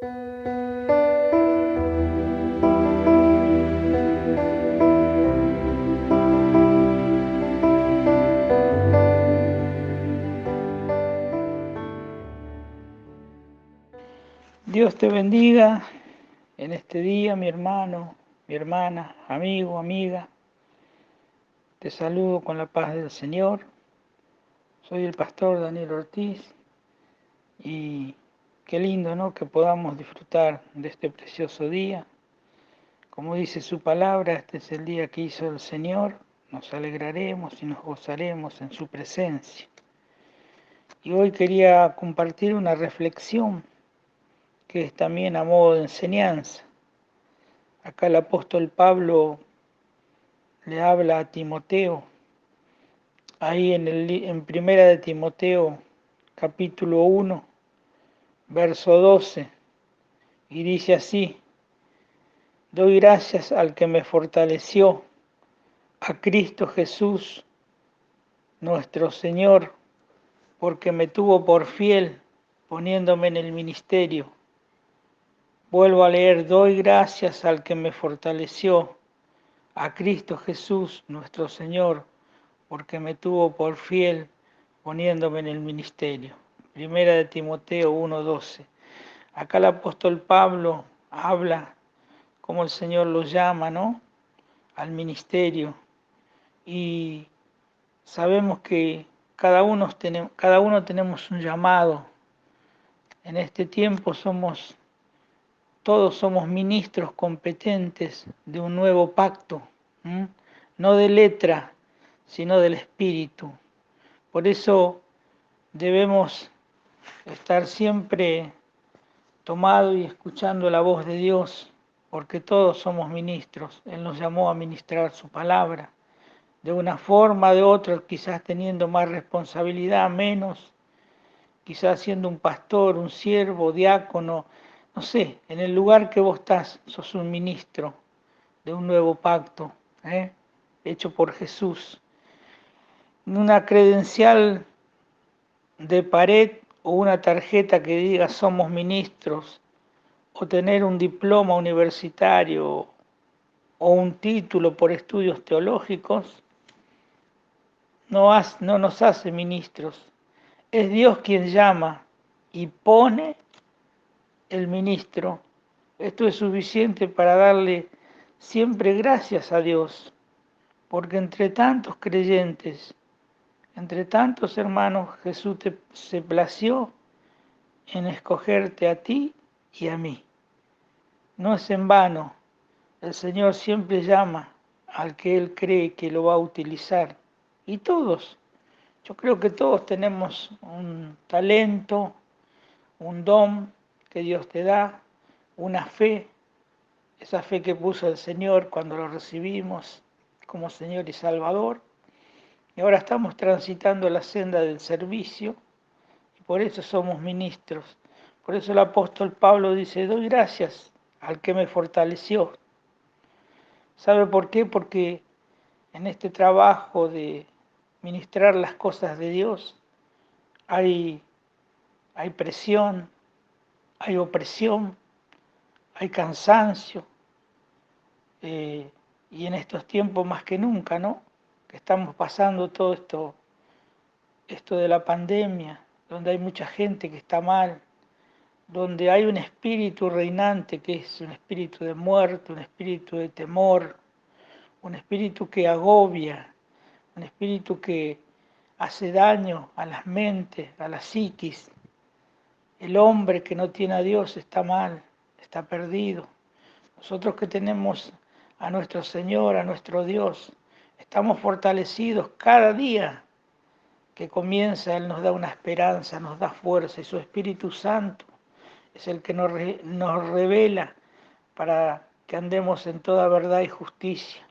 Dios te bendiga en este día, mi hermano, mi hermana, amigo, amiga. Te saludo con la paz del Señor. Soy el pastor Daniel Ortiz y qué lindo, ¿no?, que podamos disfrutar de este precioso día. Como dice su palabra, este es el día que hizo el Señor. Nos alegraremos y nos gozaremos en su presencia. Y hoy quería compartir una reflexión que es también a modo de enseñanza. Acá el apóstol Pablo le habla a Timoteo, ahí en Primera de Timoteo, capítulo 1, verso 12, y dice así: doy gracias al que me fortaleció, a Cristo Jesús, nuestro Señor, porque me tuvo por fiel, poniéndome en el ministerio. Vuelvo a leer: doy gracias al que me fortaleció, a Cristo Jesús, nuestro Señor, porque me tuvo por fiel, poniéndome en el ministerio. Primera de Timoteo 1:12. Acá el apóstol Pablo habla como el Señor lo llama, ¿no?, al ministerio. Y sabemos que cada uno tenemos un llamado. En este tiempo todos somos ministros competentes de un nuevo pacto, no de letra, sino del espíritu. Por eso debemos estar siempre tomados y escuchando la voz de Dios, porque todos somos ministros. Él nos llamó a ministrar su palabra, de una forma, de otra, quizás teniendo más responsabilidad, menos, quizás siendo un pastor, un siervo, diácono, no sé, en el lugar que vos estás, sos un ministro de un nuevo pacto, hecho por Jesús. Una credencial de pared o una tarjeta que diga somos ministros, o tener un diploma universitario o un título por estudios teológicos, no nos hace ministros. Es Dios quien llama y pone el ministro. Esto es suficiente para darle siempre gracias a Dios, porque entre tantos creyentes, entre tantos hermanos, Jesús se plació en escogerte a ti y a mí. No es en vano. El Señor siempre llama al que Él cree que lo va a utilizar. Y todos, yo creo que todos tenemos un talento, un don que Dios te da, una fe, esa fe que puso el Señor cuando lo recibimos como Señor y Salvador. Y ahora estamos transitando la senda del servicio y por eso somos ministros. Por eso el apóstol Pablo dice: doy gracias al que me fortaleció. ¿Sabe por qué? Porque en este trabajo de ministrar las cosas de Dios hay presión, hay opresión, hay cansancio, y en estos tiempos más que nunca, ¿no?, que estamos pasando todo esto de la pandemia, donde hay mucha gente que está mal, donde hay un espíritu reinante que es un espíritu de muerte, un espíritu de temor, un espíritu que agobia, un espíritu que hace daño a las mentes, a la psiquis. El hombre que no tiene a Dios está mal, está perdido. Nosotros que tenemos a nuestro Señor, a nuestro Dios, estamos fortalecidos cada día que comienza. Él nos da una esperanza, nos da fuerza, y su Espíritu Santo es el que nos revela para que andemos en toda verdad y justicia.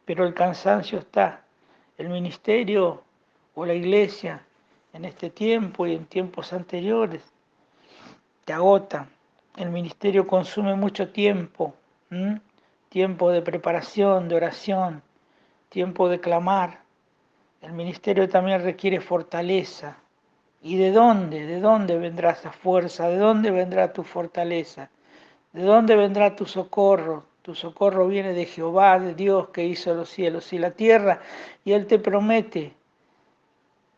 Pero el cansancio está. El ministerio o la iglesia en este tiempo y en tiempos anteriores te agota. El ministerio consume mucho tiempo, tiempo de preparación, de oración, tiempo de clamar. El ministerio también requiere fortaleza, ¿Y de dónde? ¿De dónde vendrá esa fuerza? ¿De dónde vendrá tu fortaleza? ¿De dónde vendrá tu socorro? Tu socorro viene de Jehová, de Dios que hizo los cielos y la tierra, y Él te promete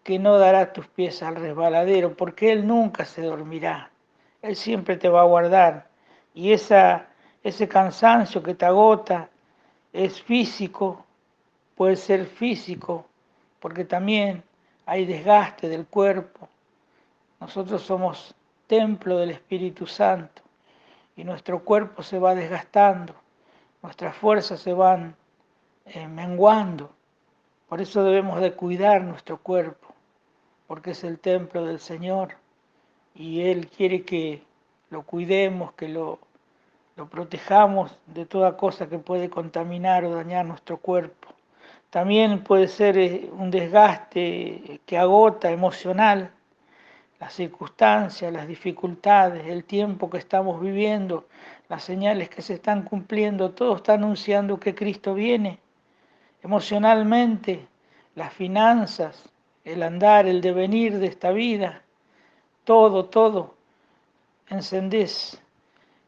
que no dará tus pies al resbaladero, porque Él nunca se dormirá. Él siempre te va a guardar. Y ese cansancio que te agota es físico, puede ser físico, porque también hay desgaste del cuerpo. Nosotros somos templo del Espíritu Santo y nuestro cuerpo se va desgastando, nuestras fuerzas se van menguando. Por eso debemos de cuidar nuestro cuerpo, porque es el templo del Señor y Él quiere que lo cuidemos, que lo protejamos de toda cosa que puede contaminar o dañar nuestro cuerpo. También puede ser un desgaste que agota emocional, las circunstancias, las dificultades, el tiempo que estamos viviendo, las señales que se están cumpliendo, todo está anunciando que Cristo viene. Emocionalmente, las finanzas, el andar, el devenir de esta vida, todo. Encendés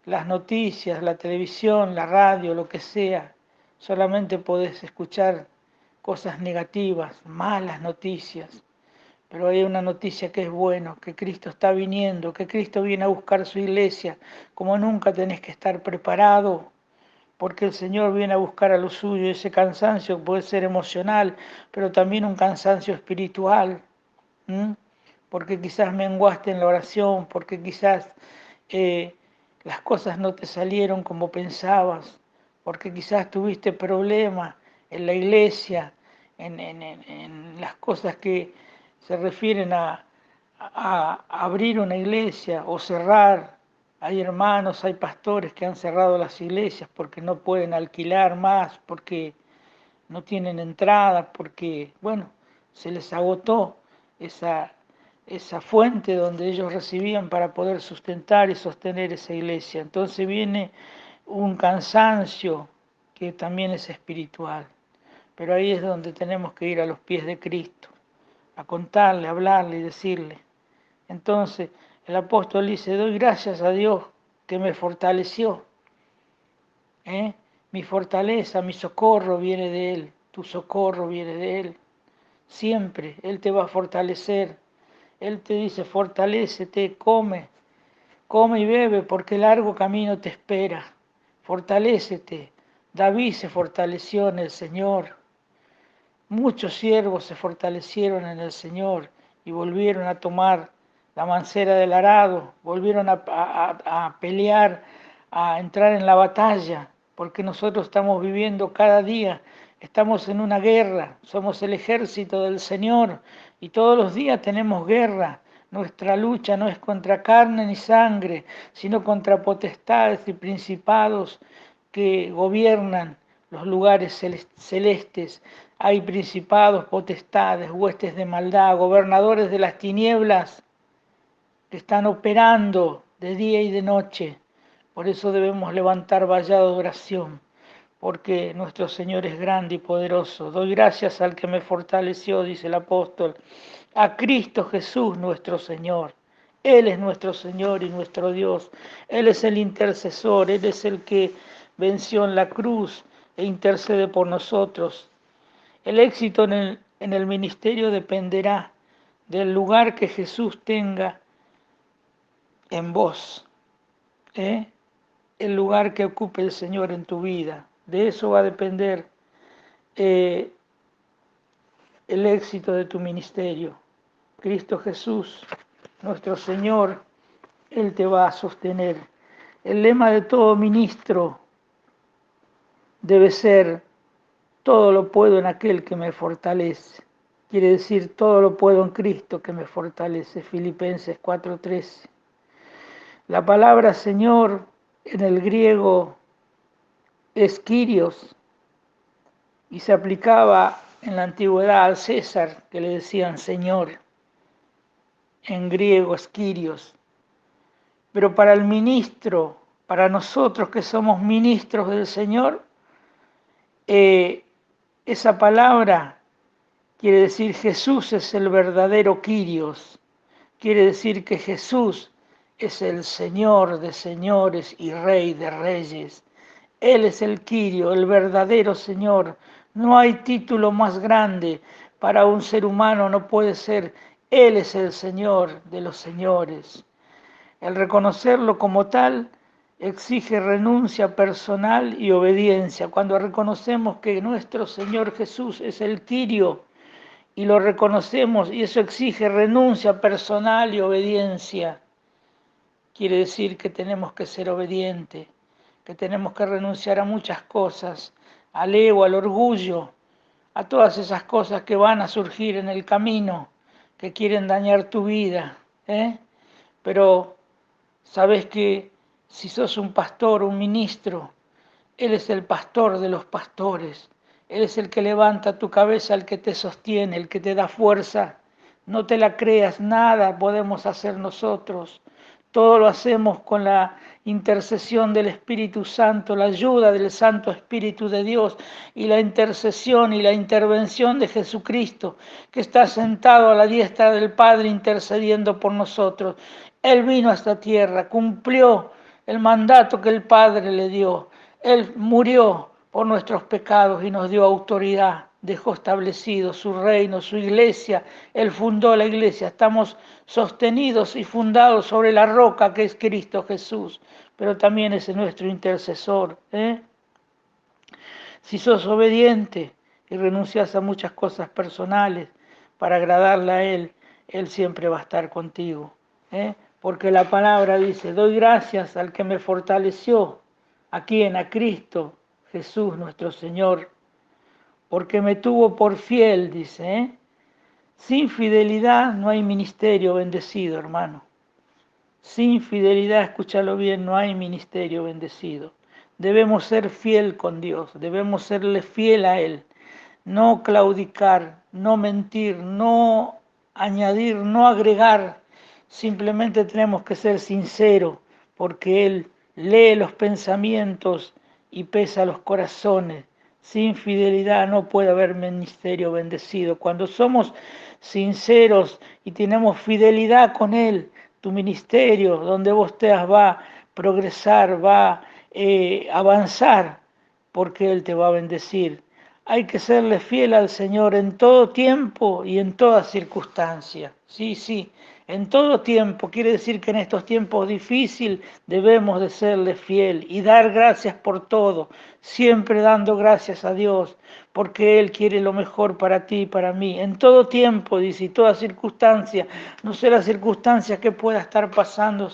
las noticias, la televisión, la radio, lo que sea, solamente podés escuchar cosas negativas, malas noticias. Pero hay una noticia que es bueno, que Cristo está viniendo, que Cristo viene a buscar su iglesia. Como nunca tenés que estar preparado, porque el Señor viene a buscar a lo suyo. Ese cansancio puede ser emocional, pero también un cansancio espiritual. Porque quizás menguaste en la oración, porque quizás las cosas no te salieron como pensabas, porque quizás tuviste problemas en la iglesia, en las cosas que se refieren a abrir una iglesia o cerrar. Hay hermanos, hay pastores que han cerrado las iglesias porque no pueden alquilar más, porque no tienen entrada, porque, bueno, se les agotó esa fuente donde ellos recibían para poder sustentar y sostener esa iglesia. Entonces viene un cansancio que también es espiritual. Pero ahí es donde tenemos que ir a los pies de Cristo, a contarle, a hablarle y decirle. Entonces el apóstol dice, doy gracias a Dios que me fortaleció. Mi fortaleza, mi socorro viene de Él, tu socorro viene de Él. Siempre Él te va a fortalecer. Él te dice, fortalécete, come y bebe porque largo camino te espera. Fortalécete. David se fortaleció en el Señor. Muchos siervos se fortalecieron en el Señor y volvieron a tomar la mancera del arado, volvieron a pelear, a entrar en la batalla, porque nosotros estamos viviendo cada día, estamos en una guerra, somos el ejército del Señor y todos los días tenemos guerra. Nuestra lucha no es contra carne ni sangre, sino contra potestades y principados que gobiernan los lugares celestes. Hay principados, potestades, huestes de maldad, gobernadores de las tinieblas que están operando de día y de noche. Por eso debemos levantar vallado de oración, porque nuestro Señor es grande y poderoso. Doy gracias al que me fortaleció, dice el apóstol, a Cristo Jesús nuestro Señor. Él es nuestro Señor y nuestro Dios. Él es el intercesor, Él es el que venció en la cruz e intercede por nosotros. El éxito en el ministerio dependerá del lugar que Jesús tenga en vos, el lugar que ocupe el Señor en tu vida. De eso va a depender el éxito de tu ministerio. Cristo Jesús, nuestro Señor, Él te va a sostener. El lema de todo ministro debe ser: todo lo puedo en aquel que me fortalece. Quiere decir, todo lo puedo en Cristo que me fortalece. Filipenses 4:13. La palabra Señor en el griego es Kyrios y se aplicaba en la antigüedad al César, que le decían Señor. En griego es Kyrios. Pero para el ministro, para nosotros que somos ministros del Señor, esa palabra quiere decir Jesús es el verdadero Kyrios. quiere decir que Jesús es el Señor de señores y Rey de reyes. Él es el Kyrio, el verdadero Señor. No hay título más grande para un ser humano, no puede ser. Él es el Señor de los señores. El reconocerlo como tal exige renuncia personal y obediencia. Cuando reconocemos que nuestro Señor Jesús es el Kyrio y lo reconocemos, y eso exige renuncia personal y obediencia, quiere decir que tenemos que ser obedientes, que tenemos que renunciar a muchas cosas, al ego, al orgullo, a todas esas cosas que van a surgir en el camino, que quieren dañar tu vida. Pero sabes que si sos un pastor, un ministro, Él es el pastor de los pastores. Él es el que levanta tu cabeza, el que te sostiene, el que te da fuerza. No te la creas, nada podemos hacer nosotros. Todo lo hacemos con la intercesión del Espíritu Santo, la ayuda del Santo Espíritu de Dios y la intercesión y la intervención de Jesucristo, que está sentado a la diestra del Padre intercediendo por nosotros. Él vino a esta tierra, cumplió el mandato que el Padre le dio. Él murió por nuestros pecados y nos dio autoridad, dejó establecido su reino, su iglesia. Él fundó la iglesia. Estamos sostenidos y fundados sobre la roca que es Cristo Jesús, pero también es nuestro intercesor. Si sos obediente y renuncias a muchas cosas personales para agradarle a Él siempre va a estar contigo. Porque la palabra dice, doy gracias al que me fortaleció. ¿A quién? A Cristo Jesús nuestro Señor, porque me tuvo por fiel, dice. Sin fidelidad no hay ministerio bendecido, hermano. Sin fidelidad, escúchalo bien, no hay ministerio bendecido. Debemos ser fiel con Dios, debemos serle fiel a Él, no claudicar, no mentir, no añadir, no agregar. Simplemente tenemos que ser sinceros, porque Él lee los pensamientos y pesa los corazones. Sin fidelidad no puede haber ministerio bendecido. Cuando somos sinceros y tenemos fidelidad con Él, tu ministerio, donde vos estés, va a progresar, va a avanzar, porque Él te va a bendecir. Hay que serle fiel al Señor en todo tiempo y en toda circunstancia. Sí, sí, en todo tiempo. Quiere decir que en estos tiempos difíciles debemos de serle fiel y dar gracias por todo, siempre dando gracias a Dios, porque Él quiere lo mejor para ti y para mí. En todo tiempo, dice, y toda circunstancia, no sé las circunstancias que pueda estar pasando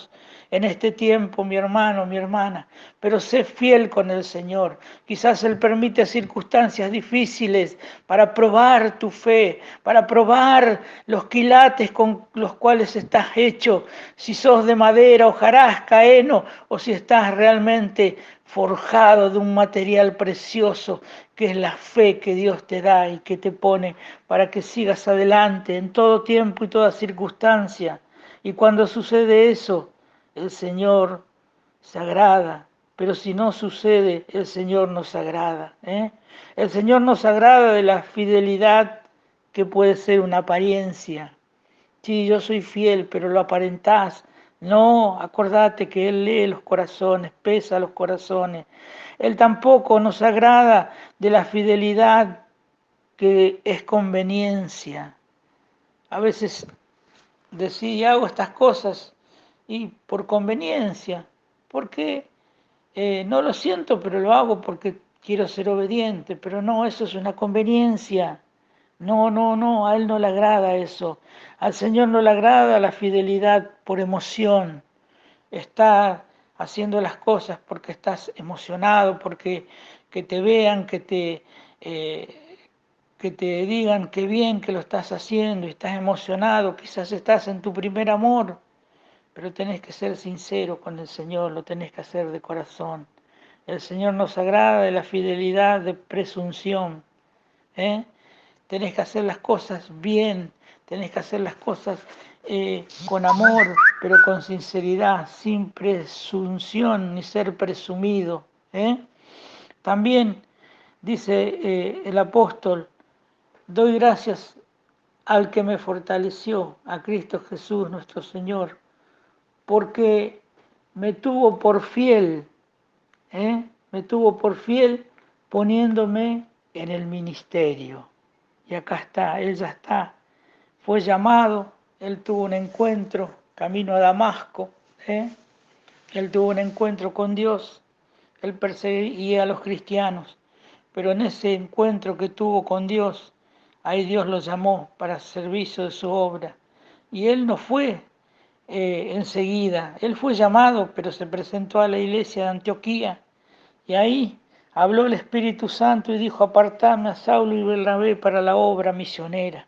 en este tiempo, mi hermano, mi hermana, pero sé fiel con el Señor. Quizás Él permite circunstancias difíciles para probar tu fe, para probar los quilates con los cuales estás hecho, si sos de madera, hojarasca, heno, o si estás realmente forjado de un material precioso, que es la fe que Dios te da y que te pone para que sigas adelante en todo tiempo y toda circunstancia. Y cuando sucede eso, el Señor se agrada, pero si no sucede, el Señor nos agrada. El Señor nos agrada de la fidelidad que puede ser una apariencia. Sí, yo soy fiel, pero lo aparentás. No, acordate que Él lee los corazones, pesa los corazones. Él tampoco nos agrada de la fidelidad que es conveniencia. A veces decís, hago estas cosas y por conveniencia, porque no lo siento, pero lo hago porque quiero ser obediente, pero no, eso es una conveniencia. No, no, no, a Él no le agrada eso. Al Señor no le agrada la fidelidad por emoción. Está haciendo las cosas porque estás emocionado, porque que te vean, que te digan qué bien que lo estás haciendo y estás emocionado, quizás estás en tu primer amor, pero tenés que ser sincero con el Señor, lo tenés que hacer de corazón. El Señor nos agrada de la fidelidad de presunción. Tenés que hacer las cosas bien, tenés que hacer las cosas con amor, pero con sinceridad, sin presunción ni ser presumido. También dice el apóstol, doy gracias al que me fortaleció, a Cristo Jesús nuestro Señor, porque me tuvo por fiel, me tuvo por fiel poniéndome en el ministerio. Y acá está, él ya está, fue llamado, él tuvo un encuentro camino a Damasco, él tuvo un encuentro con Dios, él perseguía a los cristianos, pero en ese encuentro que tuvo con Dios, ahí Dios lo llamó para servicio de su obra. Y él no fue enseguida, él fue llamado, pero se presentó a la iglesia de Antioquía y ahí habló el Espíritu Santo y dijo: apartadme a Saulo y Bernabé para la obra misionera.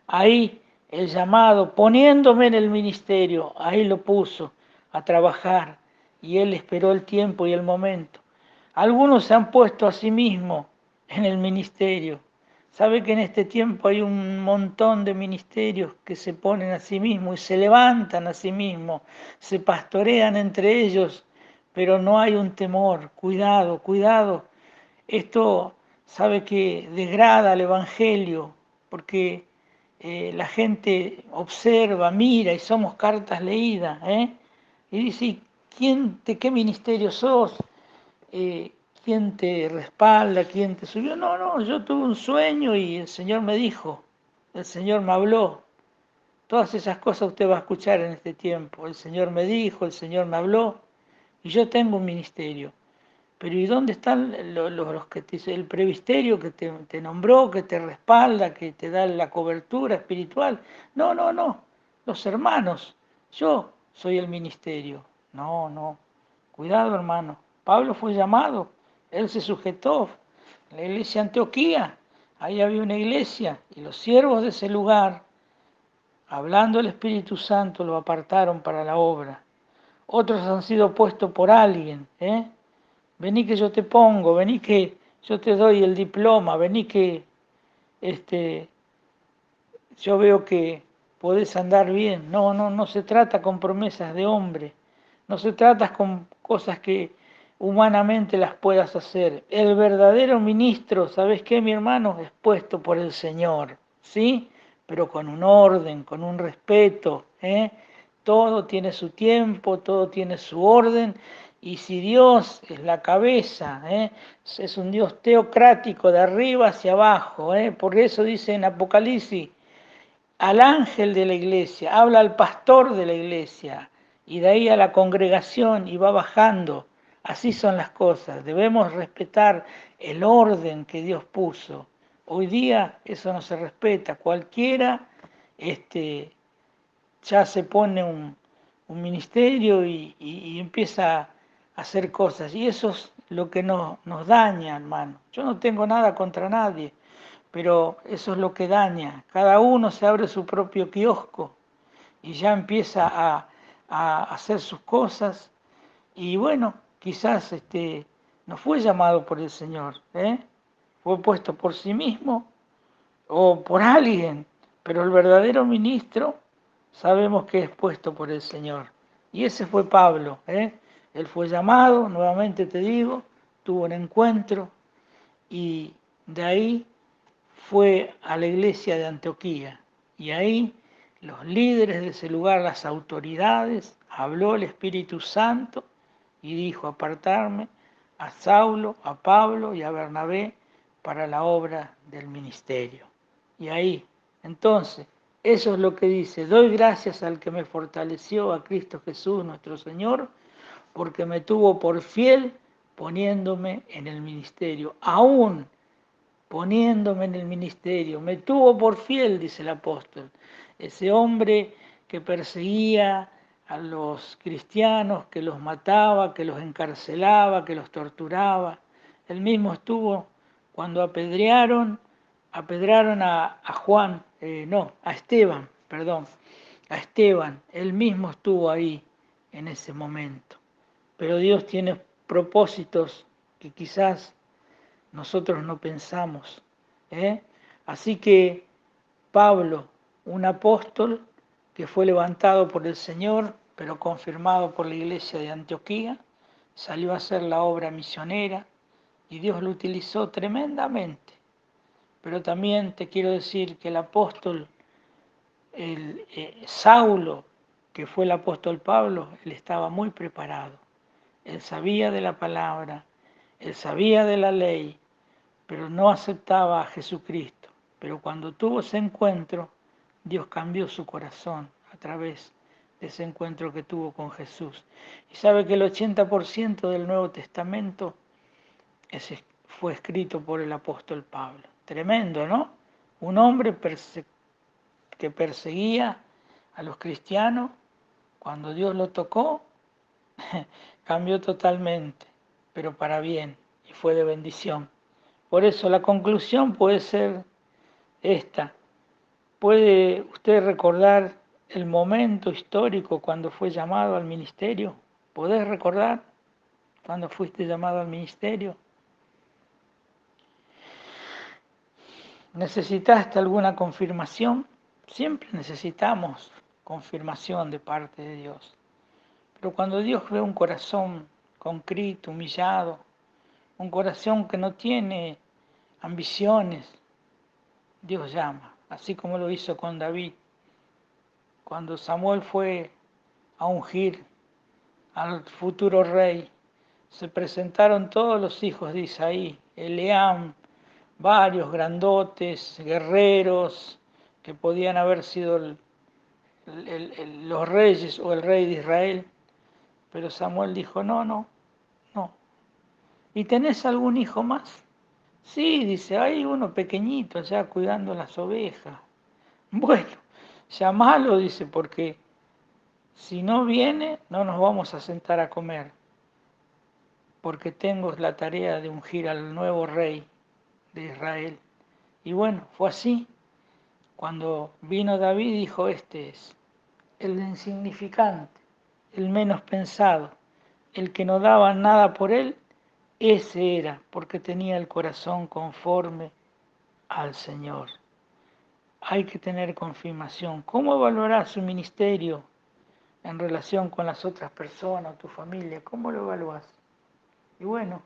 Ahí el llamado, poniéndome en el ministerio, ahí lo puso a trabajar y él esperó el tiempo y el momento. Algunos se han puesto a sí mismos en el ministerio. Sabe que en este tiempo hay un montón de ministerios que se ponen a sí mismos y se levantan a sí mismos, se pastorean entre ellos, pero no hay un temor. Cuidado, cuidado. Esto sabe que degrada el Evangelio, porque la gente observa, mira y somos cartas leídas, y dice: ¿qué ministerio sos? ¿Quién te respalda? ¿Quién te subió? No, no, yo tuve un sueño y el Señor me dijo, el Señor me habló. Todas esas cosas usted va a escuchar en este tiempo. El Señor me dijo, el Señor me habló y yo tengo un ministerio. Pero ¿y dónde están los que el presbiterio que te nombró, que te respalda, que te da la cobertura espiritual? No, no, no. Los hermanos. Yo soy el ministerio. No, no. Cuidado, hermano. Pablo fue llamado. Él se sujetó. La iglesia de Antioquía. Ahí había una iglesia. Y los siervos de ese lugar, hablando el Espíritu Santo, lo apartaron para la obra. Otros han sido puestos por alguien, Vení que yo te pongo, vení que yo te doy el diploma, vení que yo veo que podés andar bien. No, no, no se trata con promesas de hombre, no se trata con cosas que humanamente las puedas hacer. El verdadero ministro, ¿sabes qué, mi hermano? Es puesto por el Señor, ¿sí? Pero con un orden, con un respeto, Todo tiene su tiempo, todo tiene su orden. Y si Dios es la cabeza, es un Dios teocrático de arriba hacia abajo, por eso dice en Apocalipsis, al ángel de la iglesia, habla al pastor de la iglesia y de ahí a la congregación y va bajando. Así son las cosas, debemos respetar el orden que Dios puso. Hoy día eso no se respeta, cualquiera ya se pone un ministerio y empieza a hacer cosas y eso es lo que nos daña, hermano. Yo no tengo nada contra nadie, pero eso es lo que daña. Cada uno se abre su propio kiosco y ya empieza a hacer sus cosas y bueno, quizás no fue llamado por el Señor, fue puesto por sí mismo o por alguien, pero el verdadero ministro sabemos que es puesto por el Señor. Y ese fue Pablo, Él fue llamado, nuevamente te digo, tuvo un encuentro y de ahí fue a la iglesia de Antioquía y ahí los líderes de ese lugar, las autoridades, habló el Espíritu Santo y dijo: apartarme a Saulo, a Pablo y a Bernabé para la obra del ministerio. Y ahí, entonces, eso es lo que dice: doy gracias al que me fortaleció, a Cristo Jesús nuestro Señor, porque me tuvo por fiel poniéndome en el ministerio, aún poniéndome en el ministerio. Me tuvo por fiel, dice el apóstol. Ese hombre que perseguía a los cristianos, que los mataba, que los encarcelaba, que los torturaba. Él mismo estuvo cuando apedraron a Juan, no, a Esteban, perdón, a Esteban. Él mismo estuvo ahí en ese momento. Pero Dios tiene propósitos que quizás nosotros no pensamos. Así que Pablo, un apóstol que fue levantado por el Señor, pero confirmado por la iglesia de Antioquía, salió a hacer la obra misionera y Dios lo utilizó tremendamente. Pero también te quiero decir que el apóstol Saulo, que fue el apóstol Pablo, él estaba muy preparado. Él sabía de la palabra, él sabía de la ley, pero no aceptaba a Jesucristo. Pero cuando tuvo ese encuentro, Dios cambió su corazón a través de ese encuentro que tuvo con Jesús. Y sabe que el 80% del Nuevo Testamento fue escrito por el apóstol Pablo. Tremendo, ¿no? Un hombre que perseguía a los cristianos, cuando Dios lo tocó, cambió totalmente, pero para bien, y fue de bendición. Por eso la conclusión puede ser esta. ¿Puede usted recordar el momento histórico cuando fue llamado al ministerio? ¿Podés recordar cuando fuiste llamado al ministerio? ¿Necesitaste alguna confirmación? Siempre necesitamos confirmación de parte de Dios. Pero cuando Dios ve un corazón contrito, humillado, un corazón que no tiene ambiciones, Dios llama, así como lo hizo con David. Cuando Samuel fue a ungir al futuro rey, se presentaron todos los hijos de Isaí, Eleam, varios grandotes, guerreros, que podían haber sido los reyes o el rey de Israel. Pero Samuel dijo, no, no, no. ¿Y tenés algún hijo más? Sí, dice, hay uno pequeñito allá cuidando las ovejas. Bueno, llamalo, dice, porque si no viene, no nos vamos a sentar a comer, porque tengo la tarea de ungir al nuevo rey de Israel. Y bueno, fue así. Cuando vino David, dijo, este es el insignificante, el menos pensado, el que no daba nada por él, ese era, porque tenía el corazón conforme al Señor. Hay que tener confirmación. ¿Cómo evaluarás su ministerio en relación con las otras personas, tu familia? ¿Cómo lo evalúas? Y bueno,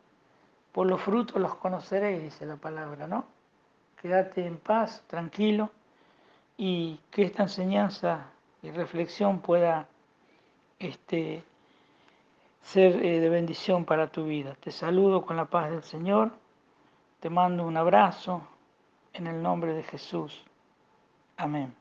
por los frutos los conoceréis, dice la palabra, ¿no? Quédate en paz, tranquilo, y que esta enseñanza y reflexión pueda ser de bendición para tu vida. Te saludo con la paz del Señor, te mando un abrazo en el nombre de Jesús. Amén.